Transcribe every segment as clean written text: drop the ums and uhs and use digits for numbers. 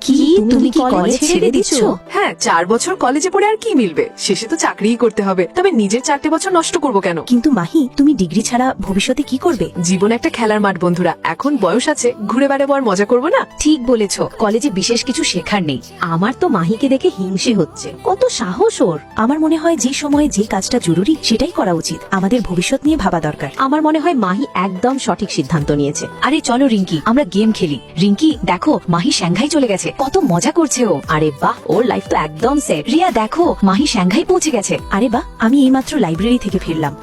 কি তুমি কি কলেজ ছেড়ে দিচ্ছ? হ্যাঁ, 4 বছর কলেজে পড়ে আর কি মিলবে? শেষে তো চাকরিই করতে হবে। তবে নিজের 4টে বছর নষ্ট করব কেন? কিন্তু মাহি, তুমি ডিগ্রি ছাড়া ভবিষ্যতে কি করবে? জীবন একটা খেলার মাঠ বন্ধুরা, এখন বয়স আছে, ঘুরে বেড়াবো আর মজা করবো না? ঠিক বলেছ, কলেজে বিশেষ কিছু শেখার নেই। আমার তো মাহিকে দেখে হিংসে হচ্ছে, কত সাহস ওর। আমার মনে হয় যে সময়ে যে কাজটা জরুরি সেটাই করা উচিত। আমাদের ভবিষ্যৎ নিয়ে ভাবা দরকার। আমার মনে হয় মাহি একদম সঠিক সিদ্ধান্ত নিয়েছে। আরে চলো রিঙ্কি, আমরা গেম খেলি। রিঙ্কি দেখো, মাহি সাংঘাই চলে গেছে, কত মজা করছে ও। আরে বাহ, ওর লাইফ তো একদম সেট। রিয়া দেখো, মাহি সাংঘাই পৌঁছে গেছে। আরে বাহ, আমি এইমাত্র লাইব্রেরি থেকে ফিরলাম।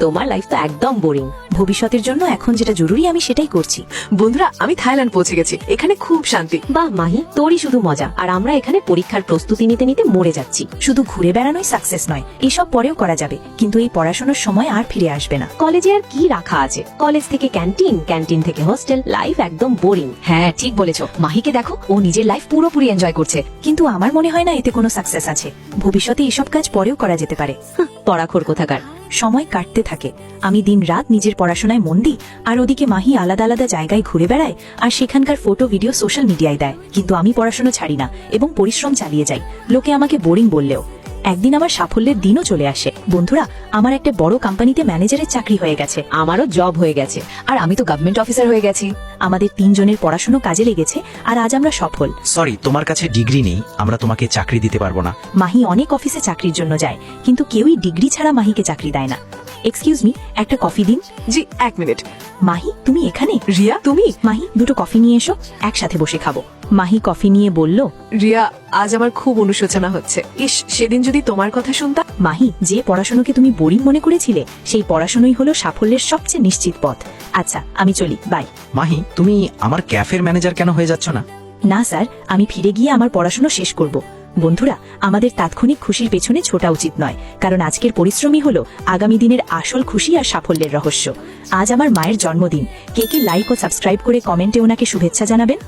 তোমার লাইফ তো একদম বোরিং। ভবিষ্যতের জন্য এখন যেটা জরুরি আমি সেটাই করছি। বন্ধুরা, আমি থাইল্যান্ড পৌঁছে গেছি, এখানে খুব শান্তি। বাহ মাহি, তোরই শুধু মজা, আর আমরা এখানে পরীক্ষার প্রস্তুতি নিতে নিতে মরে যাচ্ছি। শুধু ঘুরে বেড়ানোই সাকসেস নয়, এসব পরেও করা যাবে, কিন্তু এই পড়াশোনার সময় আর ফিরে আসবে না। কলেজে আর কি রাখা আছে? কলেজ থেকে ক্যান্টিন, ক্যান্টিন থেকে হোস্টেল, লাইফ একদম বোরিং। হ্যাঁ ঠিক বলেছো, মাহিকে দেখো, ও নিজের লাইফ পুরোপুরি এনজয় করছে। কিন্তু আমার মনে হয় না এতে কোনো সাকসেস আছে। ভবিষ্যতে এসব কাজ পরেও করা যেতে পারে। পড়াখোর কোথাকার। সময় কাটতে থাকে, আমি দিন রাত নিজের পড়াশোনায় মন দিই, আর ওদিকে মাহি আলাদা আলাদা জায়গায় ঘুরে বেড়ায় আর সেখানকার ফটো ভিডিও সোশ্যাল মিডিয়ায় দেয়। কিন্তু আমি পড়াশোনা ছাড়ি না এবং পরিশ্রম চালিয়ে যাই, লোকে আমাকে বোরিং বললেও। একদিন আমার সাফল্যের দিনও চলে আসে। বন্ধুরা, আমার একটা বড় কোম্পানিতে ম্যানেজারের চাকরি হয়ে গেছে। আমারও জব হয়ে গেছে, আর আমি তো গভর্নমেন্ট অফিসার হয়ে গেছি। আমাদের 3 জনের পড়াশোনা কাজে লেগেছে, আর আজ আমরা সফল। সরি, তোমার কাছে ডিগ্রি নেই, আমরা তোমাকে চাকরি দিতে পারবো না। মাহি অনেক অফিসে চাকরির জন্য যায়, কিন্তু কেউই ডিগ্রি ছাড়া মাহিকে চাকরি দেয় না। এক্সকিউজ মি, একটা কফি দিন। জি, 1 মিনিট। মাহি, তুমি এখানে? রিয়া, তুমি? মাহি, 2টো কফি নিয়ে এসো, একসাথে বসে খাবো। মাহি কফি নিয়ে বলল, রিয়া, আজ আমার খুব অনুশোচনা হচ্ছে। ইস, সেদিন যদি তোমার কথা শুনতাম। মাহি, যে পড়াশোনাকে তুমি বোরিং মনে করেছিলে, সেই পড়াশোনাই হলো সাফল্যের সবচেয়ে নিশ্চিত পথ। আচ্ছা, আমি চলি, বাই। মাহি, তুমি আমার ক্যাফের ম্যানেজার কেন হয়ে যাচ্ছ না? না স্যার, আমি ফিরে গিয়ে আমার পড়াশোনা শেষ করব। বন্ধুরা, আমাদের তাৎক্ষণিক খুশির পেছনে ছোটা উচিত নয়, কারণ আজকের পরিশ্রমই হলো আগামী দিনের আসল খুশি আর সাফল্যের রহস্য। আজ আমার মায়ের জন্মদিন। কে কে লাইক ও সাবস্ক্রাইব করে কমেন্টে ওনাকে শুভেচ্ছা জানাবেন?